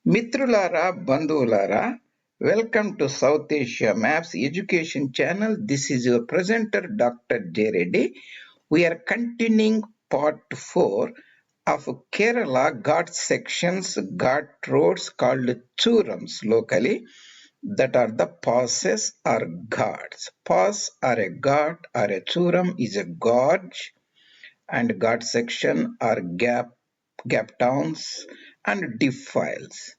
Mitrulara Bandhulara, welcome to South Asia Maps Education Channel. This is your presenter Dr. J. Reddy. We are continuing part 4 of Kerala Ghat sections, Ghat roads called Churams locally, that are the passes or ghats. Pass or a ghat or a churam is a gorge, and ghat section are gap towns and defiles.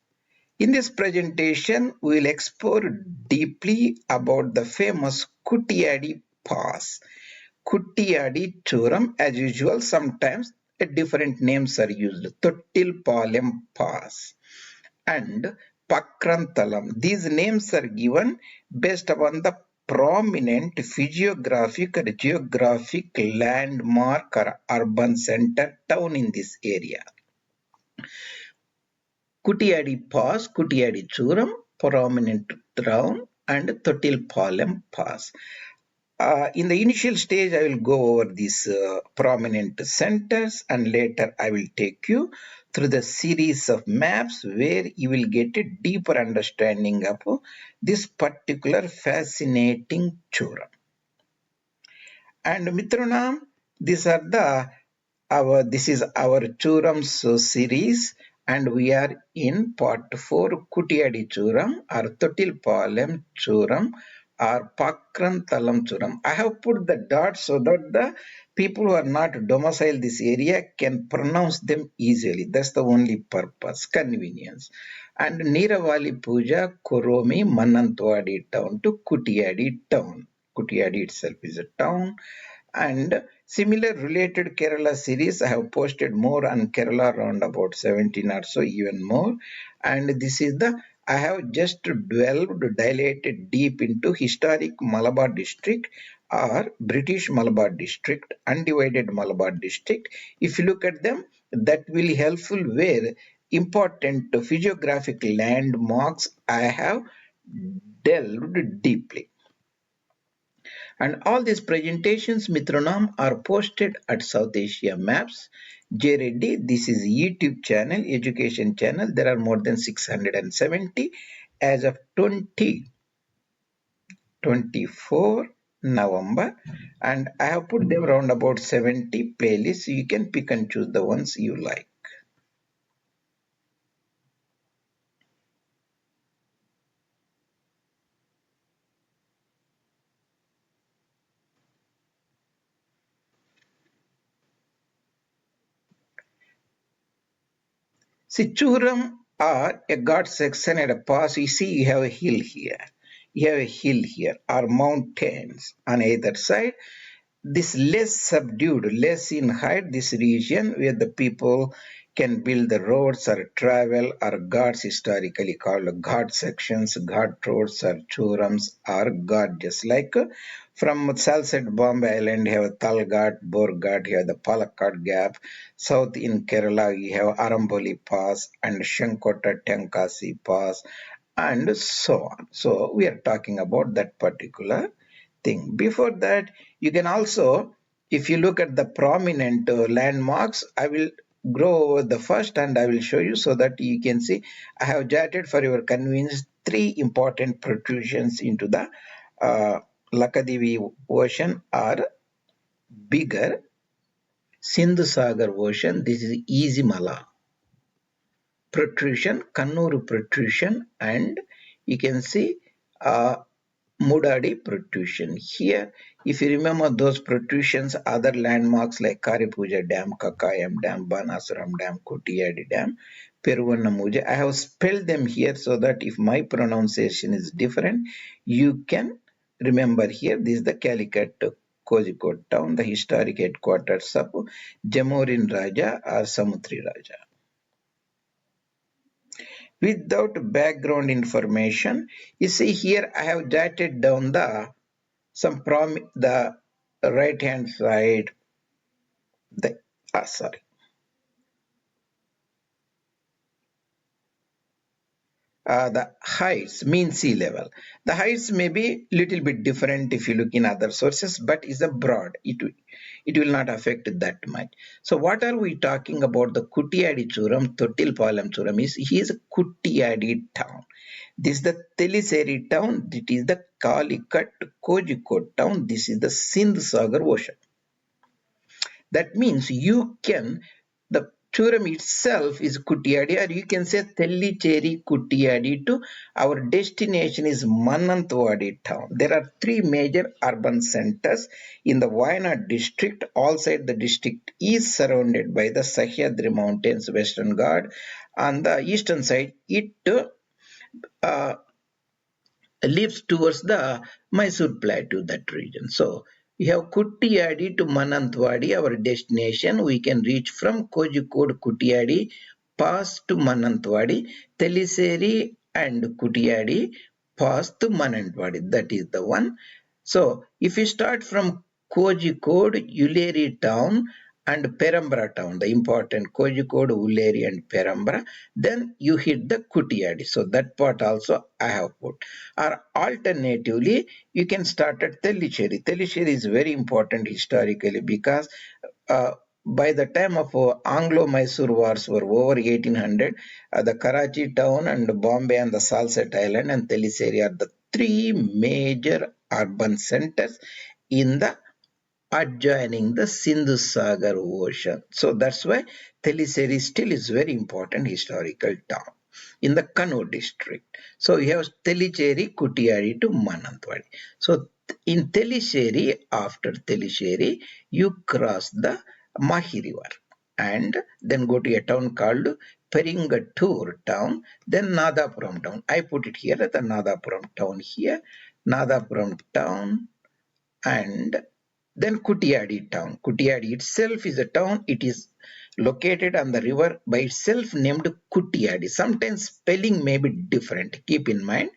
In this presentation, we will explore deeply about the famous Kuttiyadi Pass. Kuttiadi Churam, as usual, sometimes different names are used. ThottilPalam Pass and Pakramthalam. These names are given based upon the prominent physiographic or geographic landmark or urban center town in this area. Kuttiyadi Pass, Kuttiyadi Churam, prominent town, and ThottilPalam Pass. In the initial stage, I will go over these prominent centers, and later I will take you through the series of maps where you will get a deeper understanding of this particular fascinating Churam. And Mitranam, this is our Churams series, and we are in part 4, Kuttiadi Churam or ThottilPalam Churam or Pakramthalam Churam. I have put the dots so that the people who are not domiciled this area can pronounce them easily. That's the only purpose, convenience. And Neeravali Puja, Koromi, Mananthavady town to Kuttiadi town. Kuttiadi itself is a town. And similar related Kerala series, I have posted more on Kerala, around about 17 or so, even more. And this is I have just dilated deep into historic Malabar district or British Malabar district, undivided Malabar district. If you look at them, that will be helpful where important physiographic landmarks I have delved deeply. And all these presentations, Mitronam, are posted at South Asia Maps. J. Reddy, this is YouTube channel, education channel. There are more than 670 as of 2024 November. And I have put them around about 70 playlists. You can pick and choose the ones you like. See, Churam or a Ghat section at a pass, you see you have a hill here. You have a hill here, or mountains on either side. This less subdued, less in height, this region where the people can build the roads or travel or ghats, historically called ghat sections, ghat roads or churams or gorges. Like from Salsette, Bombay Island, you have Tal Ghat, Bor Ghat, you have the Palakkad Gap. South in Kerala, you have Aramboli Pass and Shankota Tenkasi Pass and so on. So we are talking about that particular thing. Before that, you can also, if you look at the prominent landmarks, I will go over the first and I will show you so that you can see. I have jotted for your convenience 3 important protrusions into the Lakadivi Ocean or bigger Sindhu Sagar Ocean. This is Easymala protrusion, Kannur protrusion, and you can see Mudadi protrusion. Here, if you remember those protrusions, other landmarks like Karipuja Dam, Kakayam Dam, Banasaram Dam, Kuttiadi Dam, Peruvannamuzhi, I have spelled them here so that if my pronunciation is different, you can remember here. This is the Calicut Kozhikode town, the historic headquarters of Jamorin Raja or Samutri Raja. Without background information, you see here I have jotted down the right hand side, the heights, mean sea level. The heights may be little bit different if you look in other sources, but is a broad. It will not affect that much. So what are we talking about? The Kuttiadi Churam, ThottilPalam Churam he is a Kuttiadi town. This is the Teliseri town. It is the Calicut Kozhikode town. This is the Sindh Sagar Ocean. That means you can, the Churam itself is Kuttiadi, or you can say Tellicherry Kuttiadi to our destination is Mananthavady town. There are three major urban centers in the Wayanad district. All side the district is surrounded by the Sahyadri mountains, Western Ghat. On the eastern side, it uh, leads towards the Mysore Plateau, that region. So we have Kuttiadi to Mananthavady, our destination. We can reach from Kozhikode, Kuttiadi Pass to Mananthavady, Teliseri and Kuttiadi Pass to Mananthavady. That is the one. So if we start from Kozhikode, UlliYeri town and Perambra town, the important Kozhikode, UlliYeri and Perambra, then you hit the Kuttiadi. So that part also I have put. Or alternatively, you can start at Tellicherry. Tellicherry is very important historically because by the time of Anglo-Mysore wars were over 1800, the Karachi town and Bombay and the Salsette Island and Tellicherry are the three major urban centers in the adjoining the Sindhu Sagar Ocean. So that's why Tellicherry still is very important historical town in the Kannur district. So you have Tellicherry, Kuttiadi to Mananthavady. So in Tellicherry, after Tellicherry, you cross the Mahi River and then go to a town called Peringattur town, then Nadapuram town. I put it here at the Nadapuram town here, Nadapuram town, and then Kuttiadi town. Kuttiadi itself is a town. It is located on the river by itself named Kuttiadi. Sometimes spelling may be different. Keep in mind,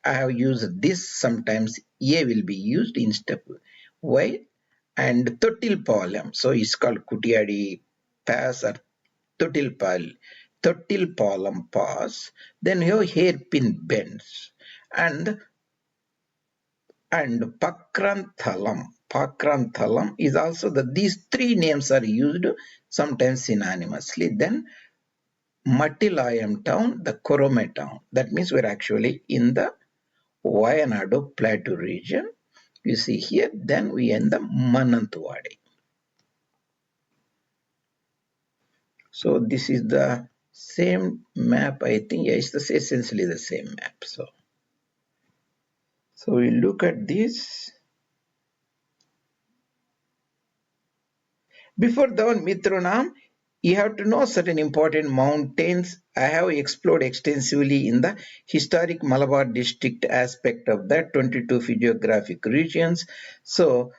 I have used this. Sometimes A will be used instead of Y. And ThottilPalam. So it's called Kuttiyadi Pass or ThottilPalam Pass. Then you have hairpin bends. And Pakramthalam. Pakramthalam is also these three names are used sometimes synonymously. Then Mattilayam town, the Korome town. That means we're actually in the Wayanad Plateau region. You see here, then we end the Mananthavady. So this is the same map, I think. Yeah, it's essentially the same map. So we look at this. Before that, Mitronam, you have to know certain important mountains. I have explored extensively in the historic Malabar district aspect of that 22 physiographic regions. So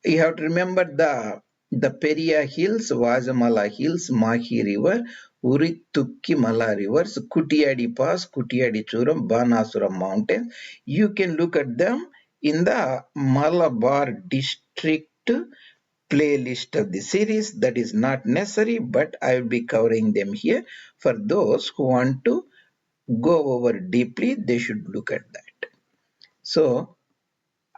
you have to remember the Peria Hills, Vajamala Hills, Mahi River, Uritukimala Rivers, Kuttiyadi Pass, Kuttiyadi Churam, Banasura Mountains. You can look at them in the Malabar district playlist of the series. That is not necessary, but I will be covering them here. For those who want to go over deeply, they should look at that. So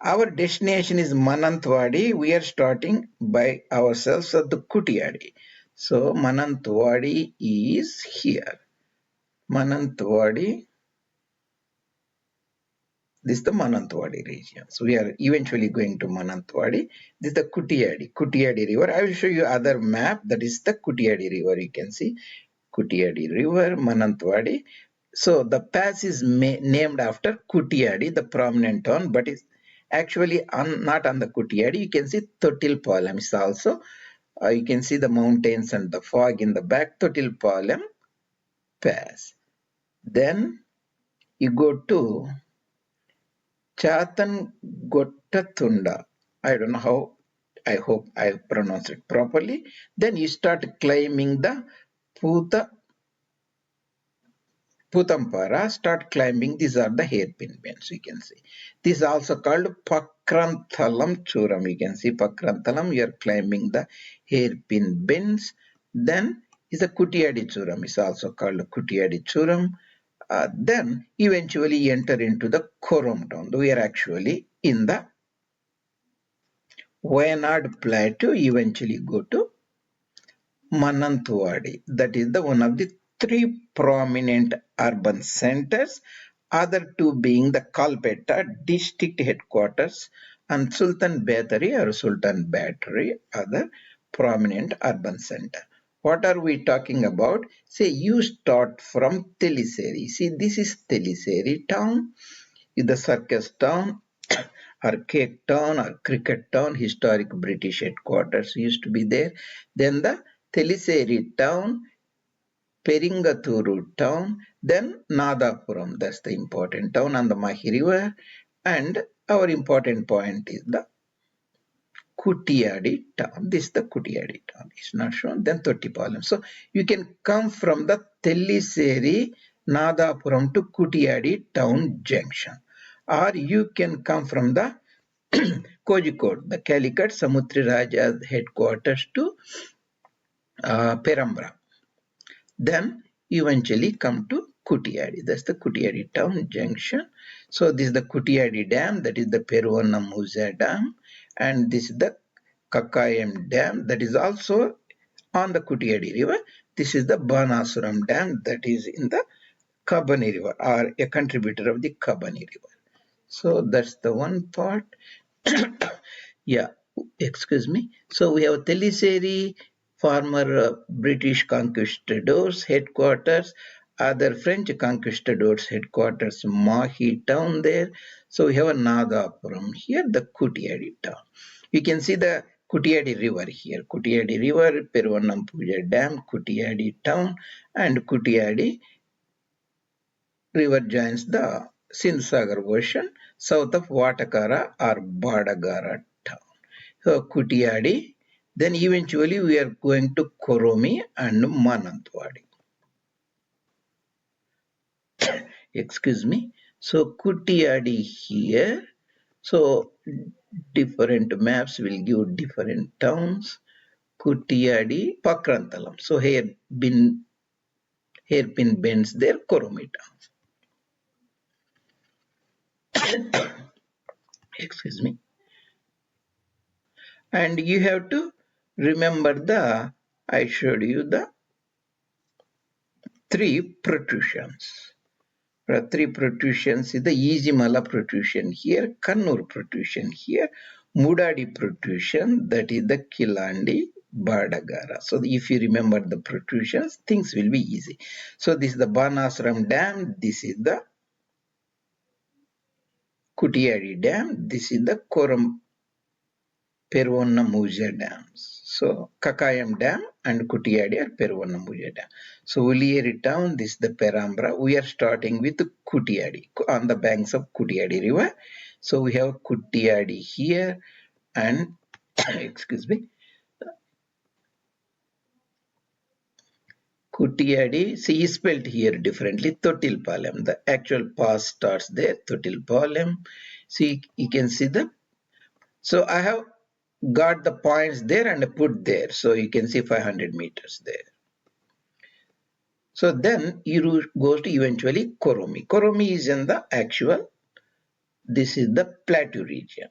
our destination is Mananthavady. We are starting by ourselves at the Kuttiadi. So Mananthavady is here. Mananthavady. This is the Mananthavady region. So we are eventually going to Mananthavady. This is the Kuttiadi River. I will show you other map. That is the Kuttiadi River. You can see Kuttiadi River, Mananthavady. So the pass is named after Kuttiadi, the prominent town, but it's actually not on the Kuttiadi. You can see ThottilPalam is also. You can see the mountains and the fog in the back. ThottilPalam Pass. Then you go to Chatangottathunda. I don't know how. I hope I pronounced it properly. Then you start climbing the Putampara, start climbing. These are the hairpin bends, you can see. This is also called Pakramthalam Churam. You can see Pakramthalam, you are climbing the hairpin bends. Then is the Kuttiadi Churam. It's also called Kuttiadi Churam. Then eventually enter into the Churam town. We are actually in the Wayanad plateau, eventually go to Mananthavady. That is the one of the three prominent urban centers, other two being the Kalpetta district headquarters and Sultan Battery or Sultan Battery, other prominent urban center. What are we talking about? Say you start from Teliseri. See, this is Teliseri town, is the circus town or cake town or cricket town. Historic British headquarters used to be there. Then the Teliseri town, Peringaturu town, then Nadapuram, that's the important town on the Mahi river, and our important point is the Kuttiadi town. This is the Kuttiadi town. It's not shown. Then ThottilPalam. So you can come from the Teliseri, Nadapuram to Kuttiadi town junction, or you can come from the Kozhikode, the Calicut Samutri Raja's headquarters to Perambra. Then eventually come to Kuttiadi. That's the Kuttiadi town junction. So this is the Kuttiadi dam, that is the Peruvannamuzhi dam, and this is the Kakayam dam, that is also on the Kuttiadi river. This is the Banasuram dam, that is in the Kabani river, or a contributor of the Kabani river. So that's the one part. Yeah, excuse me. So we have Teliseri, former British conquistadors headquarters, other French conquistadors headquarters, Mahi town there. So we have a Nadapuram here, the Kuttiadi town. You can see the Kuttiadi river here. Kuttiadi river, Peruvannamuzhi dam, Kuttiadi town, and Kuttiadi river joins the Sindh-Sagar Ocean south of Vatakara or Badagara town. So Kuttiadi, then eventually we are going to Koromi and Mananthavady. Excuse me. So Kuttiadi here. So different maps will give different towns. Kuttiadi, Pakramthalam. So hairpin bends there, Koromi town. Excuse me. And you have to remember I showed you the three protrusions. There are three protrusions is the Ijimala protrusion here, Kannur protrusion here, Mudadi protrusion, that is the Kilandi Badagara. So if you remember the protrusions, things will be easy. So this is the Banasram dam, this is the Kuttiadi dam, this is the Peruvannamuzhi dams. So Kakayam dam and Kuttiadi are Peruvannamuzhi dam. So UlliYeri town, this is the Perambra. We are starting with Kuttiadi on the banks of Kuttiadi river. So we have Kuttiadi here and excuse me, Kuttiadi, see is spelled here differently, ThottilPalam. The actual pass starts there, ThottilPalam. See, you can see so I have got the points there and put there. So you can see 500 meters there. So then you goes to eventually Koromi. Koromi is in the actual, this is the plateau region,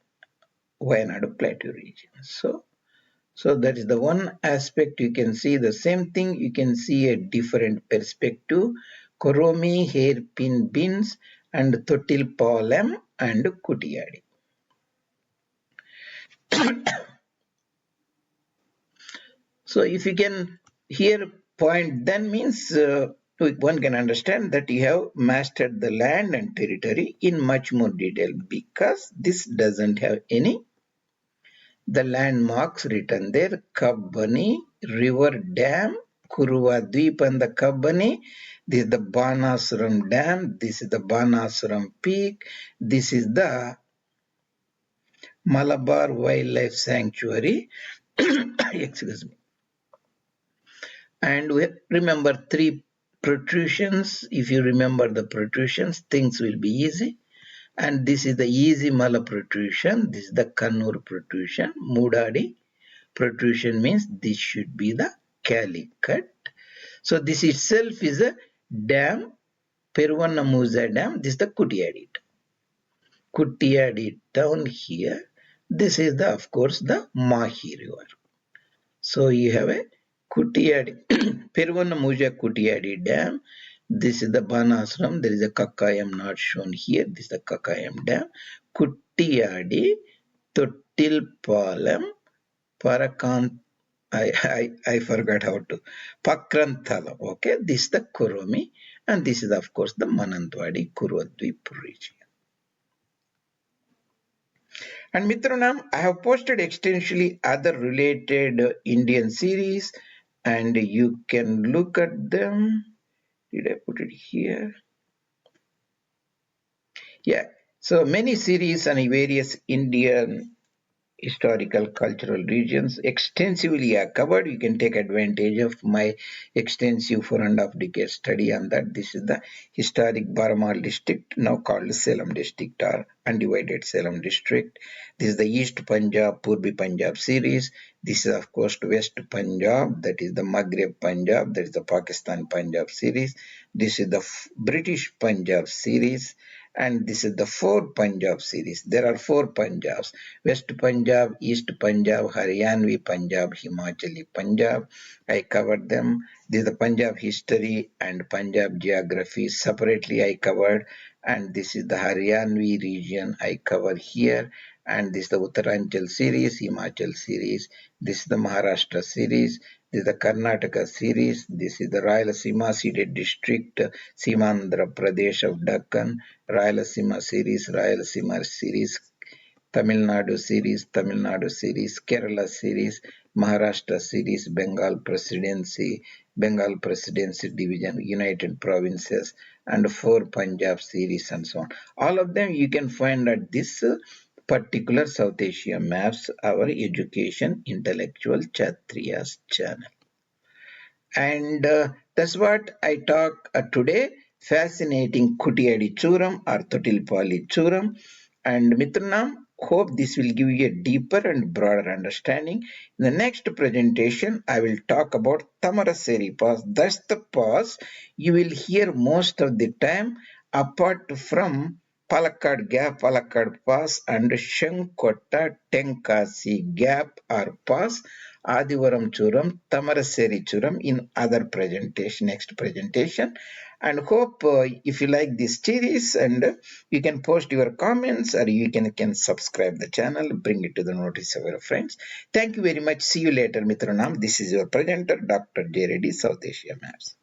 Wayanad plateau region. So that is the one aspect. You can see the same thing. You can see a different perspective. Koromi, hairpin bins, and ThottilPalam and Kuttiadi. So if you can here point, then means one can understand that you have mastered the land and territory in much more detail, because this doesn't have any the landmarks written there. Kabbani river dam, Kuruva Dweep and the Kabbani. This is the Banasuram dam. This is the Banasuram peak. This is the Malabar Wildlife Sanctuary. Excuse me. And we remember three protrusions. If you remember the protrusions, things will be easy. And this is the easy Mala protrusion. This is the Kannur protrusion. Mudadi protrusion means this should be the Calicut. So this itself is a dam Peruvannamuzhi Dam, this is the Kuttiadi. Kuttiadi down here, this is the, of course, the Mahi river. So you have a Kuttiadi, Peruvannamuzhi Kuttiadi Dam. This is the Banasram. There is a Kakayam not shown here. This is the Kakayam Dam. Kuttiadi, ThottilPalam, I forgot how to. Pakramthalam. Okay, this is the Kurumi, and this is of course the Mananthavady Kurvadweep region. And Mitranam, I have posted extensively other related Indian series, and you can look at them. Did I put it here? Yeah. So many series on various Indian historical cultural regions extensively are covered. You can take advantage of my extensive 4.5 decade study on that. This is the historic Baramal district, now called Salem district or undivided Salem district. This is the East Punjab, Purbi Punjab series. This is of course West Punjab, that is the Maghreb Punjab, that is the Pakistan Punjab series. This is the British Punjab series. And this is the 4 Punjab series. There are 4 Punjabs: West Punjab, East Punjab, Haryanvi Punjab, Himachali Punjab. I covered them. This is the Punjab history and Punjab geography separately I covered. And this is the Haryanvi region I cover here. And this is the Uttaranchal series, Himachal series. This is the Maharashtra series. This is the Karnataka series. This is the Rayalaseema ceded district, Simandhra Pradesh of Deccan. Rayalaseema series, Tamil Nadu series, Kerala series, Maharashtra series, Bengal Presidency Division, United Provinces, and 4 Punjab series and so on. All of them you can find at this particular South Asia Maps, our Education Intellectual Kshatriyas channel. And that's what I talk today. Fascinating Kuttiadi Churam or Thottilpalli Churam. And Mitranam, hope this will give you a deeper and broader understanding. In the next presentation, I will talk about Tamaraseri Pass. That's the pass you will hear most of the time, apart from Palakkad Gap, Palakkad Pass, and Shankotta Tenkasi Gap or Pass, Adivaram Churam, Tamaraseri Churam in other presentation, next presentation. And hope if you like this series, and you can post your comments, or you can subscribe the channel, bring it to the notice of your friends. Thank you very much. See you later, Mitranam. This is your presenter, Dr. J. Reddy, South Asia Maps.